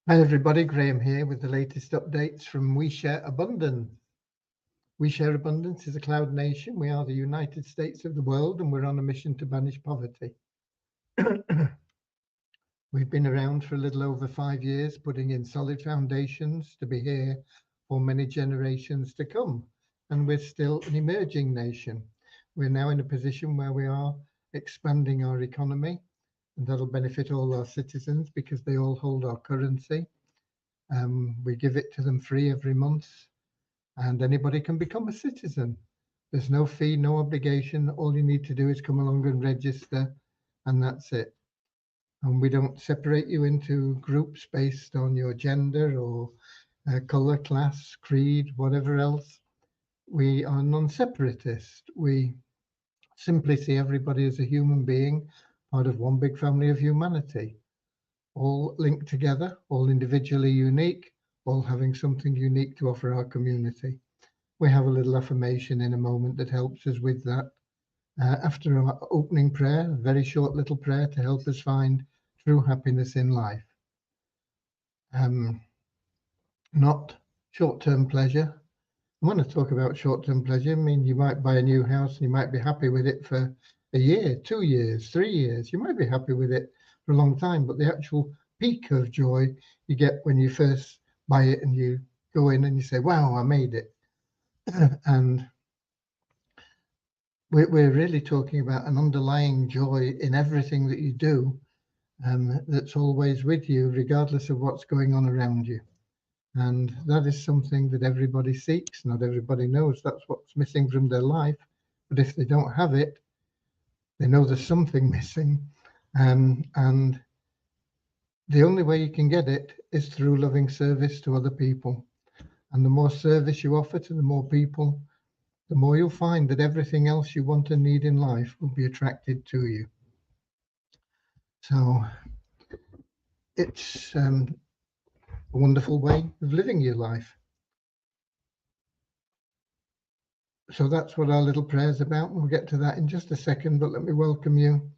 Hi everybody, Graham here with the latest updates from We Share Abundance. We Share Abundance is a cloud nation. We are the United States of the world and we're on a mission to banish poverty. We've been around for a little over 5 years, putting in solid foundations to be here for many generations to come. And we're still an emerging nation. We're now in a position where we are expanding our economy, and that'll benefit all our citizens because they all hold our currency. We give it to them free every month, and anybody can become a citizen. There's no fee, no obligation. All you need to do is come along and register, and that's it. And we don't separate you into groups based on your gender or color, class, creed, whatever else. We are non-separatist. We simply see everybody as a human being, part of one big family of humanity, all linked together, all individually unique, all having something unique to offer our community. We have a little affirmation in a moment that helps us with that. After our opening prayer, a very short little prayer to help us find true happiness in life. Not short-term pleasure. And when I talk about short-term pleasure, I mean you might buy a new house and you might be happy with it for a year, 2 years, 3 years. You might be happy with it for a long time, but the actual peak of joy you get when you first buy it and you go in and you say, wow, I made it. And we're really talking about an underlying joy in everything that you do, that's always with you, regardless of what's going on around you. And that is something that everybody seeks. Not everybody knows that's what's missing from their life. But if they don't have it, they know there's something missing. And the only way you can get it is through loving service to other people. And the more service you offer to the more people, the more you'll find that everything else you want and need in life will be attracted to you. So it's a wonderful way of living your life. So that's what our little prayer is about. We'll get to that in just a second, but let me welcome you,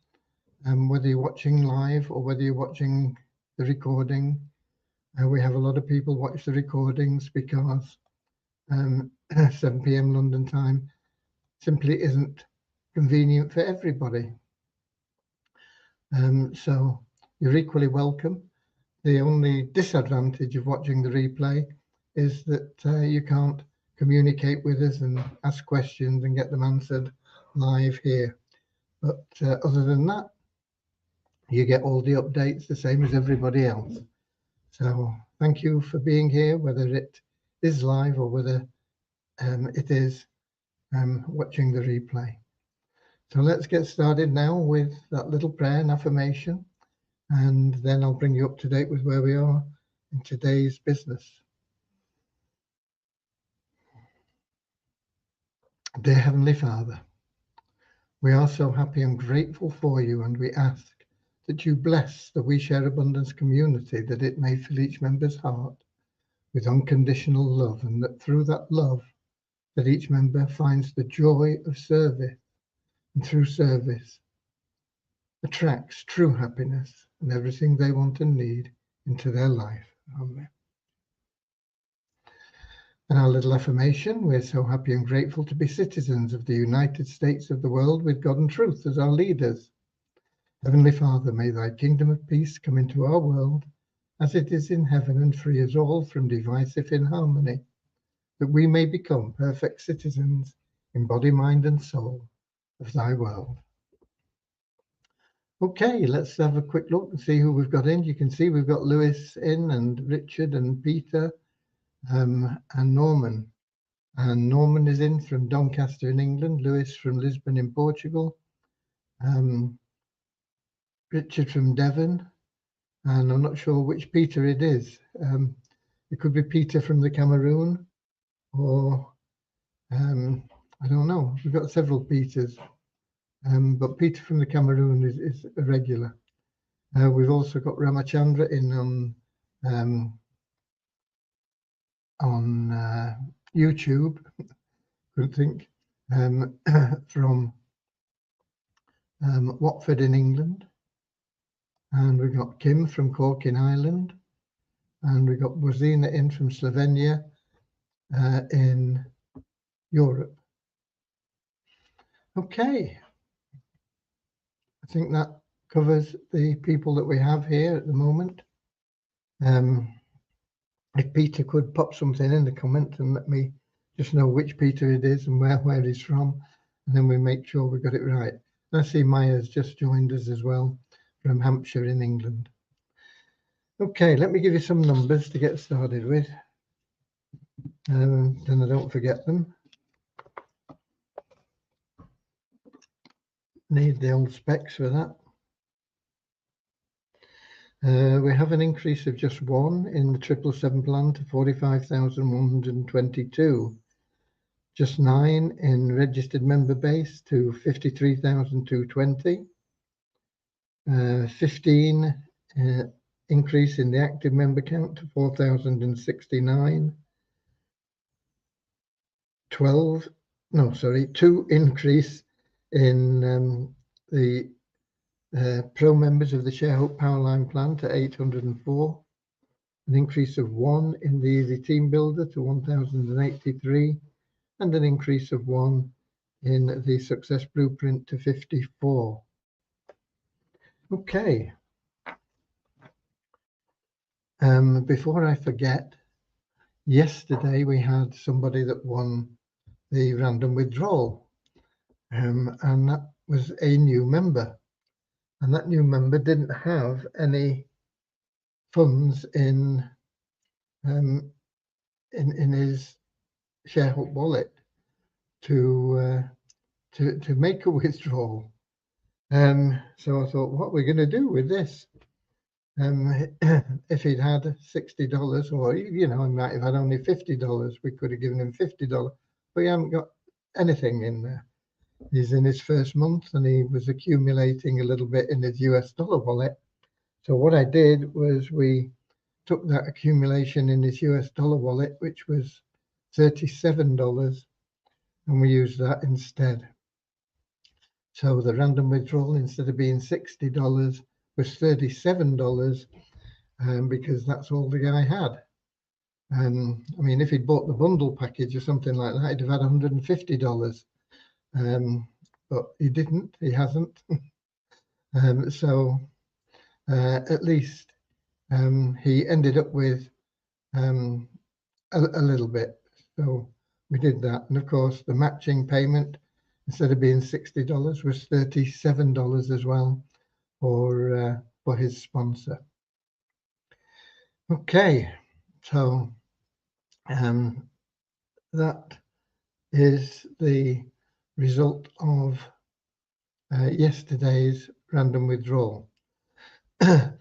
whether you're watching live or whether you're watching the recording. We have a lot of people watch the recordings because 7 p.m. London time simply isn't convenient for everybody. So you're equally welcome. The only disadvantage of watching the replay is that you can't communicate with us and ask questions and get them answered live here. But other than that, you get all the updates the same as everybody else. So thank you for being here, whether it is live or whether it is watching the replay. So let's get started now with that little prayer and affirmation, and then I'll bring you up to date with where we are in today's business. Dear Heavenly Father, we are so happy and grateful for you, and we ask that you bless the We Share Abundance community, that it may fill each member's heart with unconditional love, and that through that love, that each member finds the joy of service, and through service attracts true happiness and everything they want and need into their life. Amen. And our little affirmation, we're so happy and grateful to be citizens of the United States of the world with God and truth as our leaders. Heavenly Father, may thy kingdom of peace come into our world as it is in heaven, and free us all from divisive inharmony, that we may become perfect citizens in body, mind and soul of thy world. Okay, let's have a quick look and see who we've got in. You can see we've got Lewis in, and Richard and Peter, and Norman. And Norman is in from Doncaster in England, Lewis from Lisbon in Portugal, Richard from Devon, and I'm not sure which Peter it is. It could be Peter from the Cameroon, or I don't know. We've got several Peters, but Peter from the Cameroon is a regular. We've also got Ramachandra in on YouTube. Couldn't think. From Watford in England, and we've got Kim from Cork in Ireland, and we got Bozina in from Slovenia in Europe. Okay, I think that covers the people that we have here at the moment. If Peter could pop something in the comments and let me just know which Peter it is and where he's from, and then we make sure we got it right. I see Maya's just joined us as well from Hampshire in England. Okay, let me give you some numbers to get started with, then I don't forget them. Need the old specs for that. We have an increase of just 1 in the 777 plan to 45,122. Just 9 in registered member base to 53,220. 15 increase in the active member count to 4,069. 2 increase in the pro members of the ShareHope Powerline plan to 804. An increase of 1 in the Easy Team Builder to 1,083. And an increase of 1 in the Success Blueprint to 54. Okay. Before I forget, yesterday we had somebody that won the random withdrawal, and that was a new member. And that new member didn't have any funds in his ShareHope wallet to make a withdrawal. So I thought, what are we going to do with this? If he'd had $60, or he might have had only $50, we could have given him $50, but he hadn't got anything in there. He's in his first month, and he was accumulating a little bit in his US dollar wallet. So what I did was we took that accumulation in his US dollar wallet, which was $37, and we used that instead. So the random withdrawal, instead of being $60, was $37, because that's all the guy had. I mean, if he'd bought the bundle package or something like that, he'd have had $150. But he didn't, he hasn't. So at least he ended up with a little bit. So we did that. And of course, the matching payment, instead of being $60, was $37 as well for his sponsor. Okay, so that is the result of yesterday's random withdrawal. And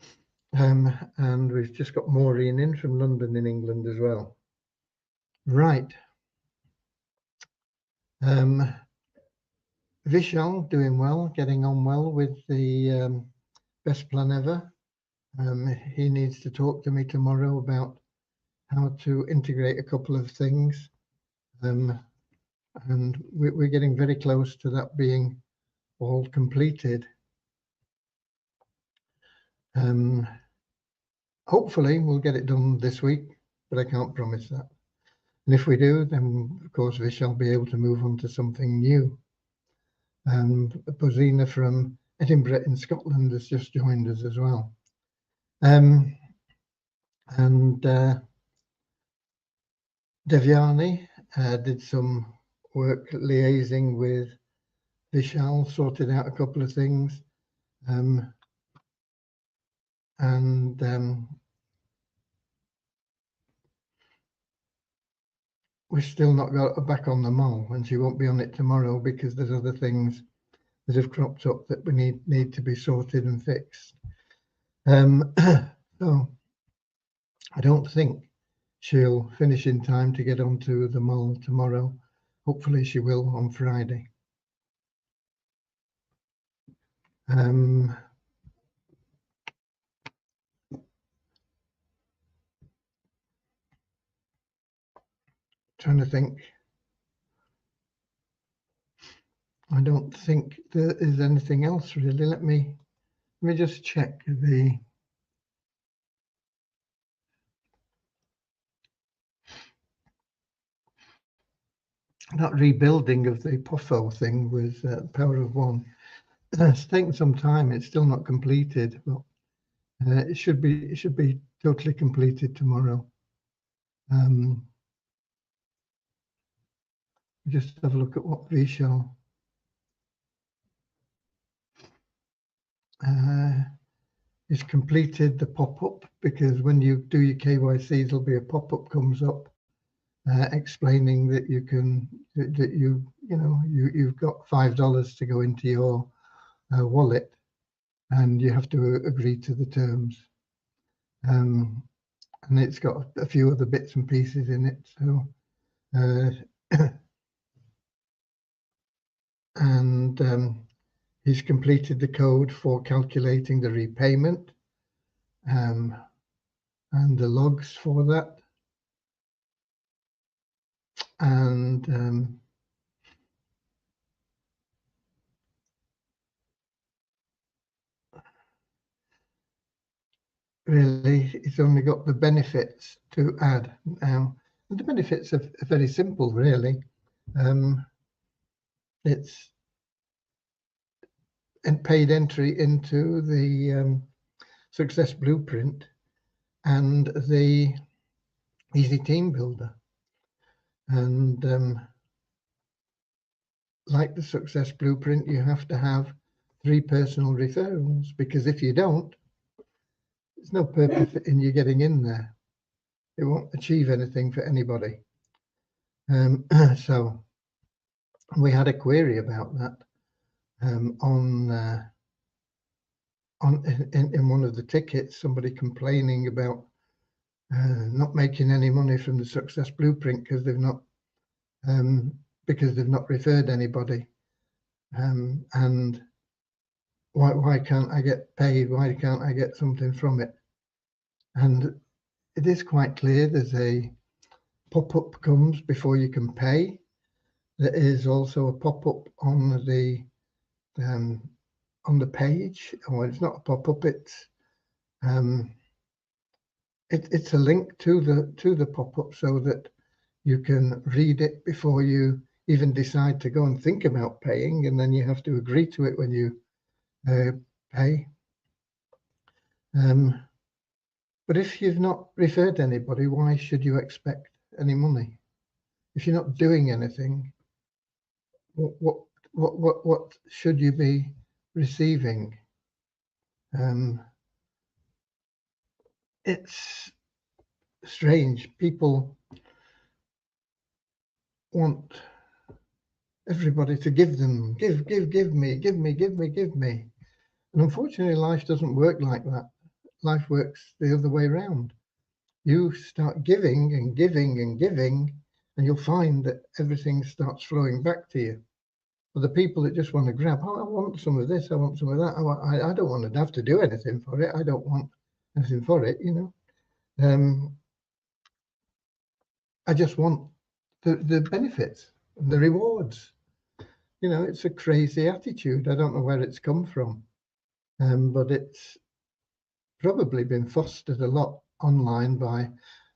we've just got Maureen in from London in England as well. Right. Vishal doing well, getting on well with the best plan ever. He needs to talk to me tomorrow about how to integrate a couple of things. And we're getting very close to that being all completed. Hopefully we'll get it done this week, but I can't promise that. And if we do, then of course we shall be able to move on to something new. Bozina from Edinburgh in Scotland has just joined us as well. Devyani did some work liaising with Vishal, sorted out a couple of things. We've still not got her back on the mole, and she won't be on it tomorrow because there's other things that have cropped up that we need to be sorted and fixed. So I don't think she'll finish in time to get onto the mole tomorrow. Hopefully she will on Friday. Trying to think. I don't think there is anything else really. Let me just check the that rebuilding of the POFO thing with Power of One. It's taken some time. It's still not completed, but it should be totally completed tomorrow. Just have a look at what Vishal is completed the pop-up, because when you do your KYC, there'll be a pop-up comes up explaining that you can you've got $5 to go into your wallet, and you have to agree to the terms. And it's got a few other bits and pieces in it. So, and he's completed the code for calculating the repayment and the logs for that. And really, it's only got the benefits to add now. And the benefits are very simple, really. It's paid entry into the Success Blueprint and the Easy Team Builder. And like the Success Blueprint, you have to have 3 personal referrals, because if you don't, there's no purpose in you getting in there. It won't achieve anything for anybody. So we had a query about that in one of the tickets, somebody complaining about not making any money from the Success Blueprint because they've not referred anybody, and why can't I get paid? Why can't I get something from it? And it is quite clear. There's a pop-up comes before you can pay. There is also a pop-up on the page. Or it's not a pop-up. It's a link to the pop-up, so that you can read it before you even decide to go and think about paying, and then you have to agree to it when you pay. But if you've not referred anybody, why should you expect any money? If you're not doing anything, what should you be receiving? It's strange. People want everybody to give them, give me. And unfortunately, life doesn't work like that. Life works the other way around. You start giving and giving and giving, and you'll find that everything starts flowing back to you. For the people that just want to grab, oh, I want some of this, I want some of that. I don't want to have to do anything for it. I don't want anything for it, I just want the benefits and the rewards. It's a crazy attitude. I don't know where it's come from, but it's probably been fostered a lot online by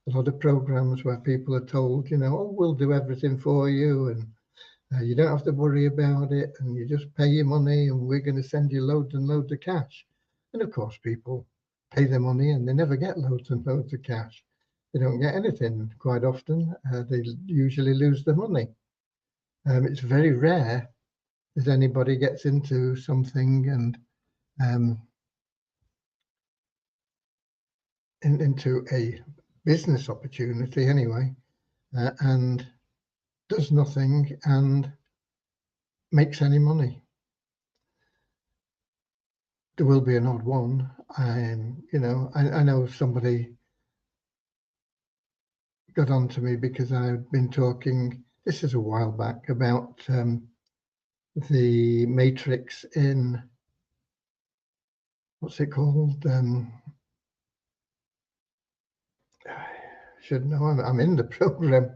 a lot of programs where people are told, oh, we'll do everything for you, and you don't have to worry about it, and you just pay your money, and we're going to send you loads and loads of cash. And of course, people pay their money and they never get loads and loads of cash. They don't get anything quite often. They usually lose their money. It's very rare that anybody gets into something and into a business opportunity anyway, and does nothing and makes any money. There will be an odd one. I know somebody got on to me because I've been talking, this is a while back, about the matrix in, what's it called? Should know, I'm in the program.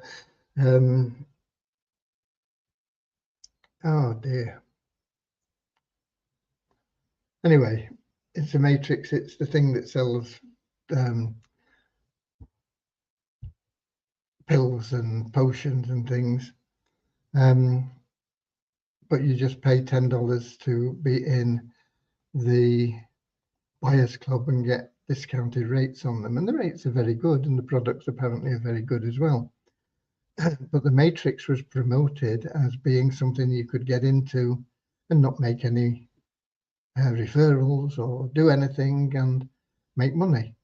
Oh dear. Anyway, it's a matrix. It's the thing that sells pills and potions and things. But you just pay $10 to be in the buyers club and get discounted rates on them. And the rates are very good, and the products apparently are very good as well. But the Matrix was promoted as being something you could get into and not make any referrals or do anything and make money.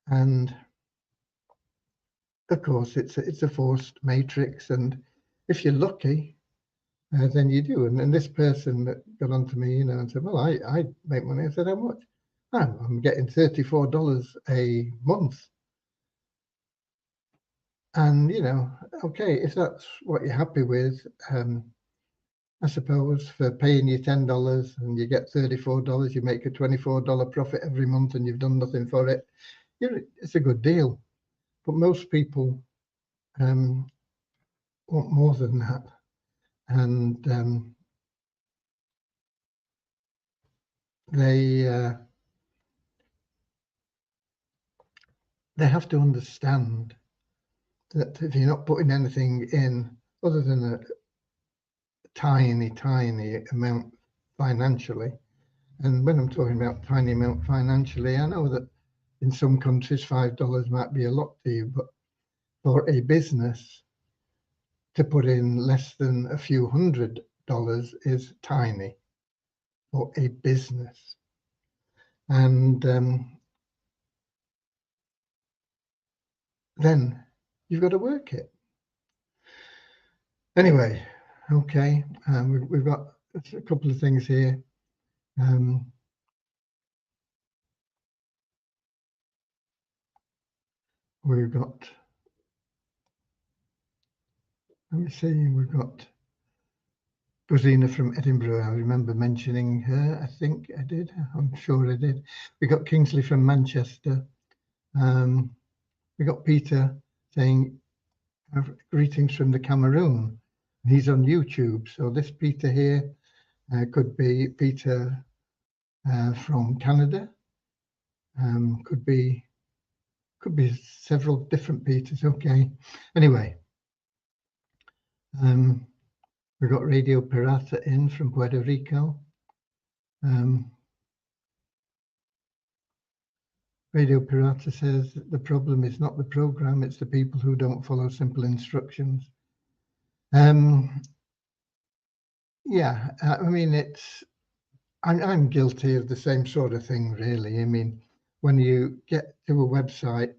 And of course, it's a forced matrix, and if you're lucky, then you do. And this person that got onto me, and said, "Well, I make money." I said, "How much?" "Oh, I'm getting $34 a month." And okay, if that's what you're happy with, I suppose for paying you $10 and you get $34, you make a $24 profit every month, and you've done nothing for it. It's a good deal. But most people want more than that, and they have to understand that if you're not putting anything in other than a tiny amount financially, and when I'm talking about tiny amount financially, I know that in some countries $5 might be a lot to you, but for a business to put in less than a few $100s is tiny for a business. And then you've got to work it. Anyway, okay, we've got a couple of things here. We've got, let me see, we've got Rosina from Edinburgh. I remember mentioning her. I think I did. I'm sure I did. We got Kingsley from Manchester. We got Peter saying greetings from the Cameroon. He's on YouTube. So this Peter here could be Peter from Canada. Could be several different Peters. Okay. Anyway, we've got Radio Pirata in from Puerto Rico. Radio Pirata says the problem is not the program, it's the people who don't follow simple instructions. Yeah, I mean, I'm guilty of the same sort of thing, really. I mean, when you get to a website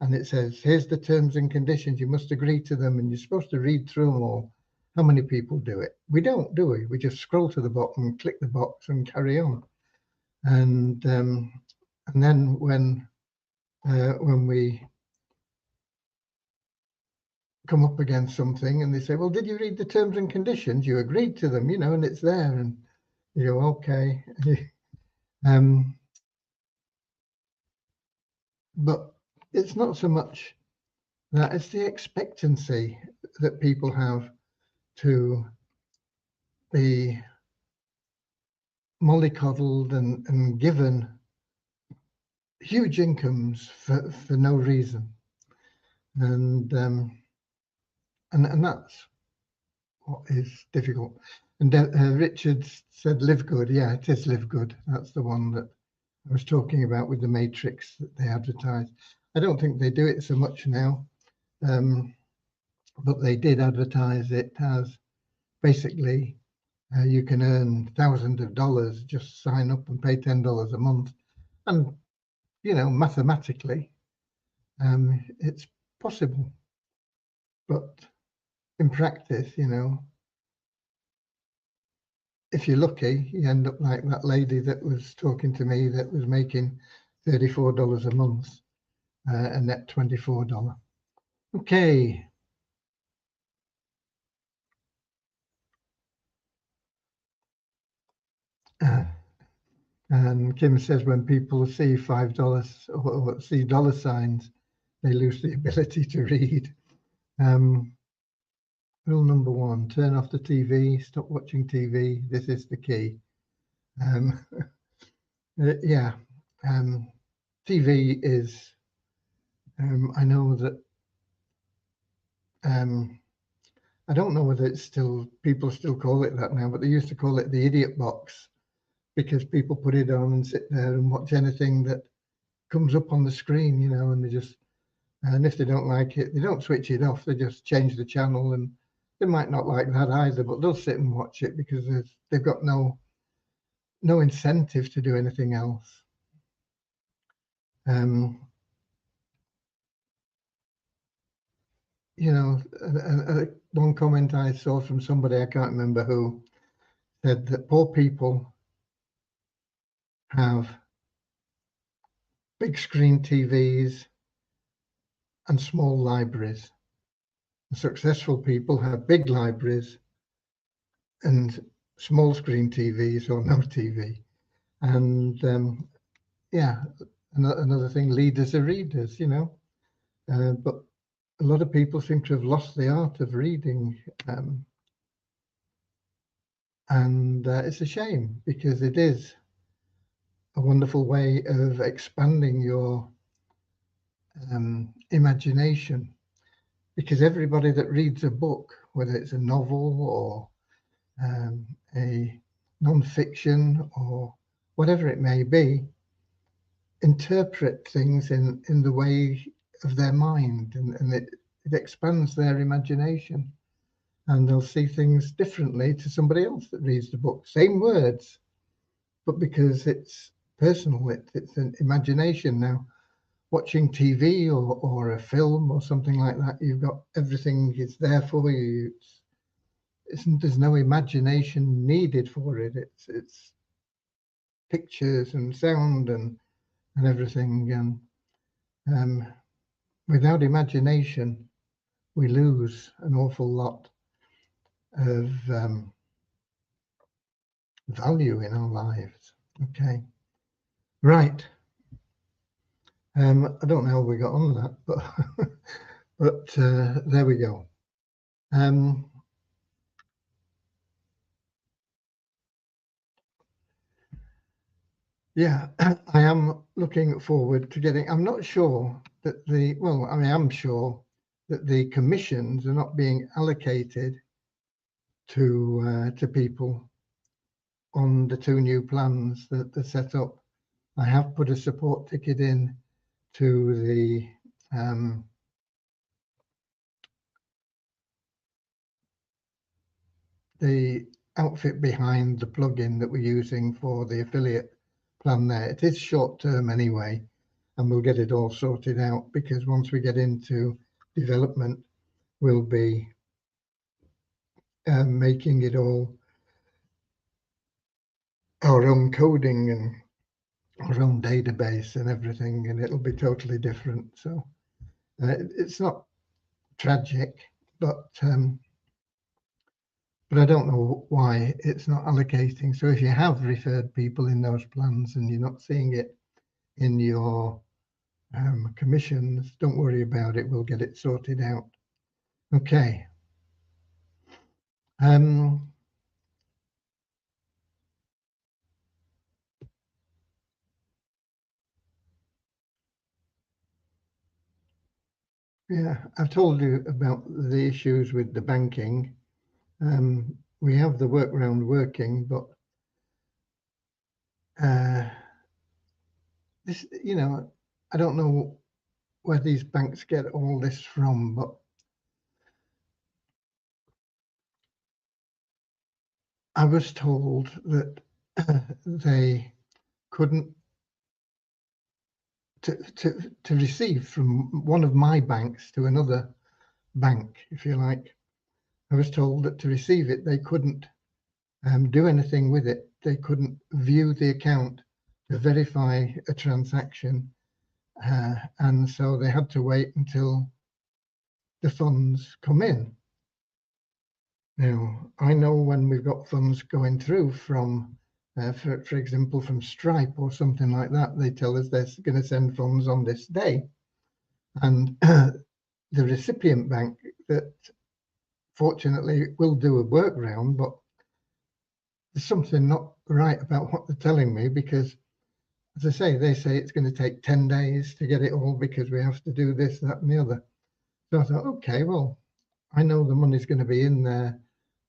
and it says, here's the terms and conditions, you must agree to them, and you're supposed to read through them all. How many people do it? We don't, do we? We just scroll to the bottom, click the box, and carry on. And then when we come up against something and they say, well, did you read the terms and conditions? You agreed to them, and it's there. And you go, okay. But it's not so much that, it's the expectancy that people have to be mollycoddled and given huge incomes for no reason. And that's what is difficult. And Richard said live good. Yeah, it is live good. That's the one that I was talking about with the Matrix that they advertise. I don't think they do it so much now, but they did advertise it as basically you can earn thousands of dollars, just sign up and pay $10 a month. And, mathematically, it's possible. But in practice, if you're lucky, you end up like that lady that was talking to me that was making $34 a month, a net $24. Okay. And Kim says when people see $5 or see dollar signs, they lose the ability to read. Rule number 1, turn off the TV, stop watching TV. This is the key. Yeah, TV is, I know that I don't know whether it's still, people still call it that now, but they used to call it the idiot box, because people put it on and sit there and watch anything that comes up on the screen, you know, and they just, and if they don't like it, they don't switch it off, they just change the channel, and they might not like that either, but they'll sit and watch it because they've got no incentive to do anything else. You know, one comment I saw from somebody, I can't remember who, said that poor people have big screen TVs and small libraries. Successful people have big libraries and small screen TVs or no TV. And yeah, another thing, leaders are readers, you know, but a lot of people seem to have lost the art of reading. And it's a shame, because it is a wonderful way of expanding your imagination, because everybody that reads a book, whether it's a novel or a non-fiction or whatever it may be, interpret things in the way of their mind, and it expands their imagination, and they'll see things differently to somebody else that reads the book. Same words, but because it's personal, it's an imagination. Now, watching TV or a film or something like that, you've got everything is there for you. There's no imagination needed for it. It's pictures and sound and everything. And without imagination, we lose an awful lot of value in our lives. Okay, right. I don't know how we got on that, but there we go. Yeah, I am looking forward to getting, I'm not sure that I am sure that the commissions are not being allocated to people on the 2 new plans that are set up. I have put a support ticket in to the outfit behind the plugin that we're using for the affiliate plan there. It is short term anyway, and we'll get it all sorted out, because once we get into development, we'll be making it all our own coding and our own database and everything, and it'll be totally different. So it's not tragic, but I don't know why it's not allocating. So if you have referred people in those plans and you're not seeing it in your commissions, don't worry about it. We'll get it sorted out. Okay. Yeah, I've told you about the issues with the banking. We have the workaround working, but this, you know, I don't know where these banks get all this from, but I was told that they couldn't to receive from one of my banks to another bank, if you like. I was told that to receive it, they couldn't do anything with it. They couldn't view the account to verify a transaction, and so they had to wait until the funds come in. Now, I know when we've got funds going through from, for example, from Stripe or something like that, they tell us they're going to send funds on this day. And the recipient bank that fortunately will do a workaround, but there's something not right about what they're telling me, because, as I say, they say it's going to take 10 days to get it all because we have to do this, that, and the other. So I thought, okay, well, I know the money's going to be in there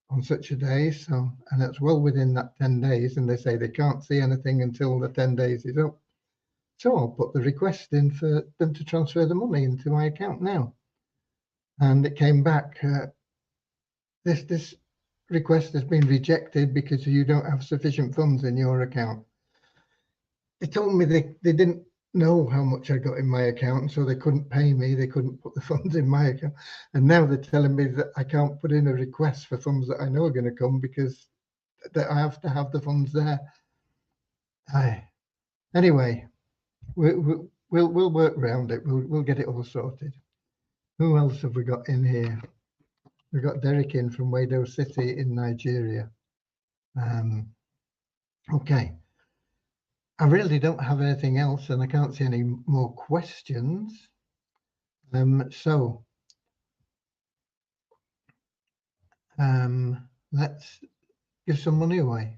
on such a day, so, and that's well within that 10 days, and they say they can't see anything until the 10 days is up. So I'll put the request in for them to transfer the money into my account now. And it came back, this request has been rejected because you don't have sufficient funds in your account. They told me they didn't know how much I got in my account, so they couldn't pay me, they couldn't put the funds in my account. And now they're telling me that I can't put in a request for funds that I know are going to come because that I have to have the funds there. Anyway, we'll work around it. We'll get it all sorted. Who else have we got in here? We've got Derek in from Wado City in Nigeria. Okay. I really don't have anything else, and I can't see any more questions. So let's give some money away.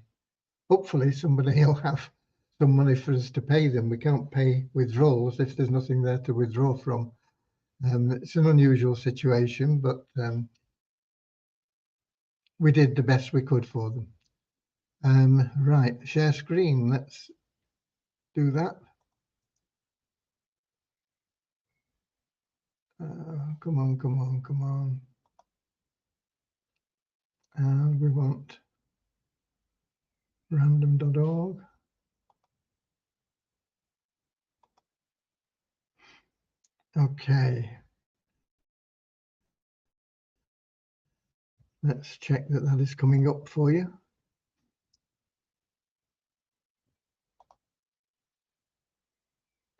Hopefully somebody will have some money for us to pay them. We can't pay withdrawals if there's nothing there to withdraw from. It's an unusual situation, but we did the best we could for them. Right, share screen. Let's do that. Come on, come on, come on. We want random.org. Okay. Let's check that that is coming up for you.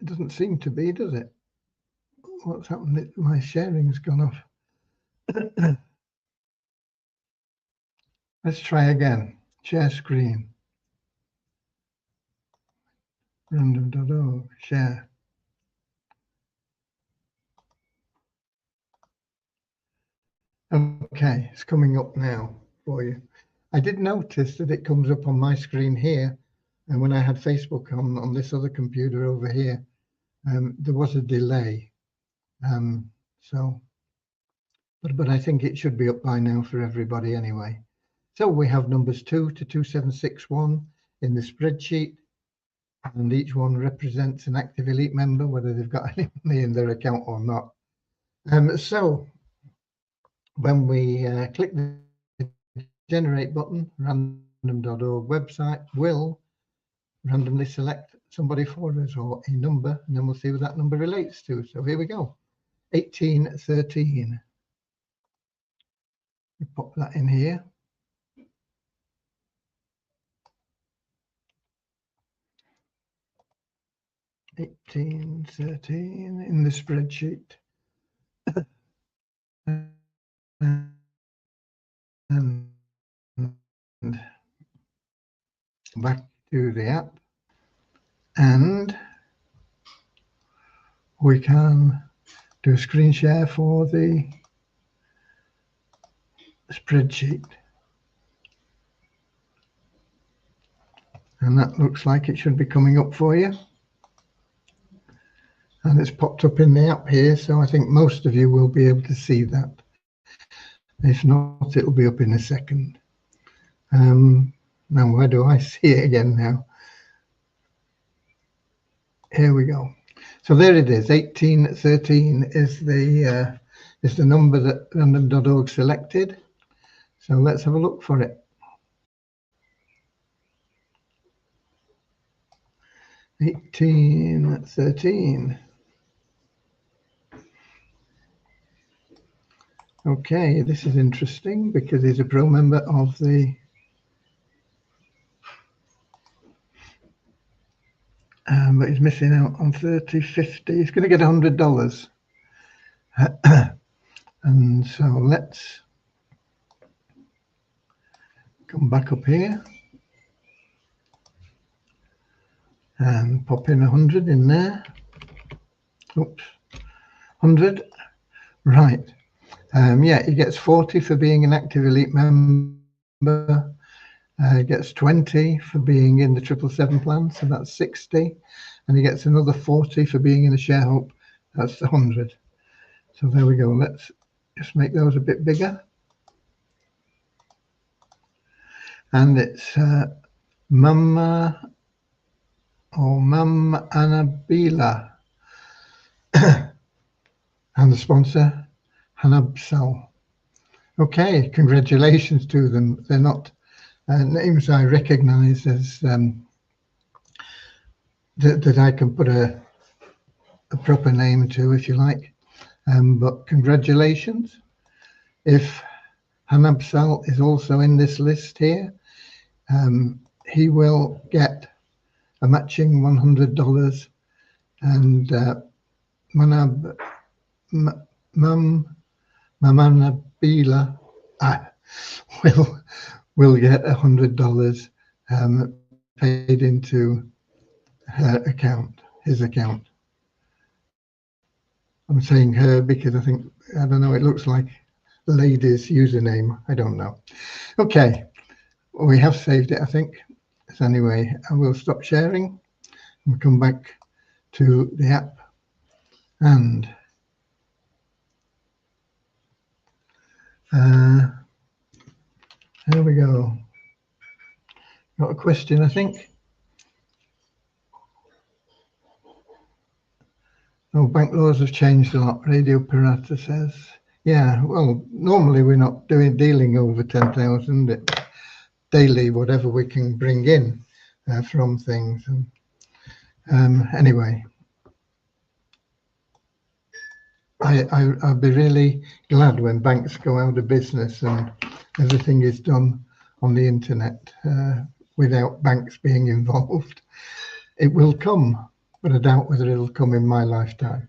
It doesn't seem to be, does it? What's happened? My sharing's gone off. Let's try again. Share screen. Random.org. Share. Okay, it's coming up now for you. I did notice that it comes up on my screen here, and when I had Facebook on this other computer over here, there was a delay. But I think it should be up by now for everybody anyway. So we have numbers 2 to 2761 in the spreadsheet, and each one represents an active elite member, whether they've got any money in their account or not. So when we click the generate button, random.org website will randomly select somebody for us or a number, and then we'll see what that number relates to. So here we go, 1813. We pop that in here. (1813) in the spreadsheet. And back to the app, and we can do a screen share for the spreadsheet, and that looks like it should be coming up for you, and it's popped up in the app here, so I think most of you will be able to see that. If not, it will be up in a second. Now where do I see it again now? Here we go. So there it is. 1813 is the number that random.org selected. So let's have a look for it. 1813. Okay, this is interesting because he's a pro member of the but he's missing out on 3050. He's going to get $100. And so let's come back up here and pop in 100 in there. Oops, 100. Right. Yeah, he gets 40 for being an active elite member. He gets 20 for being in the 777 plan, so that's 60. And he gets another 40 for being in the Share Hope, that's 100. So there we go. Let's just make those a bit bigger. And it's Mama or Mam Anabila. And the sponsor, Hanabsal. Okay, congratulations to them. They're not names I recognize as that I can put a proper name to, if you like. But congratulations. If Hanabsal is also in this list here, he will get a matching $100, and Mamanabila will get $100 paid into her account, his account. I'm saying her because I don't know, it looks like lady's username. I don't know. Okay, we have saved it, I think. So anyway, I will stop sharing and come back to the app. And there we go. Got a question, I think. Oh, bank laws have changed a lot. Radio Pirata says, yeah, well, normally we're not dealing over 10,000 daily, whatever we can bring in from things. And anyway, I'll be really glad when banks go out of business and everything is done on the internet without banks being involved. It will come, but I doubt whether it'll come in my lifetime.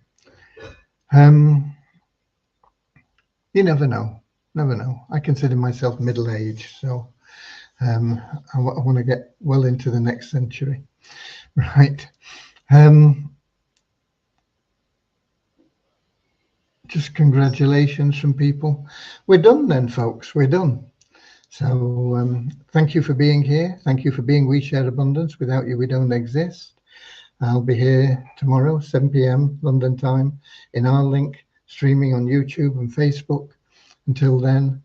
You never know. Never know. I consider myself middle-aged, so I want to get well into the next century. Right. Just congratulations from people. We're done then, folks. We're done. So thank you for being here. Thank you for being We Share Abundance. Without you, we don't exist. I'll be here tomorrow, 7 p.m. London time, in our link, streaming on YouTube and Facebook. Until then,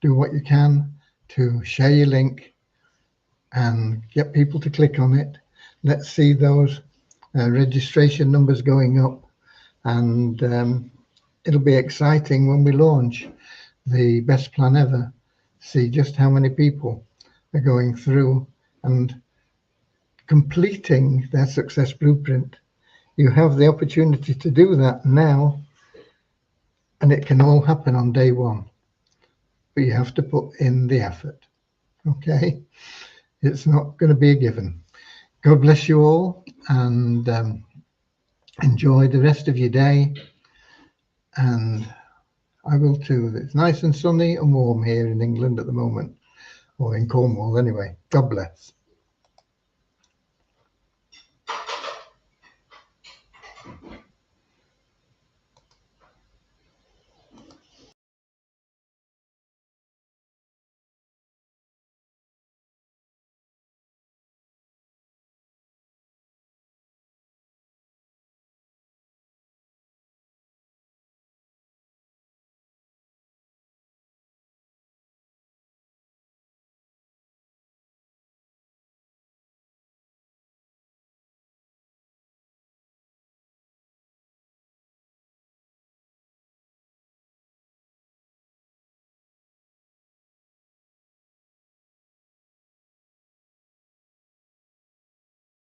do what you can to share your link and get people to click on it. Let's see those registration numbers going up, and it'll be exciting when we launch the best plan ever. See just how many people are going through and completing their success blueprint. You have the opportunity to do that now, and it can all happen on day one, but you have to put in the effort. Okay, it's not going to be a given. God bless you all, and enjoy the rest of your day. And I will too. It's nice and sunny and warm here in England at the moment, or in Cornwall anyway. God bless.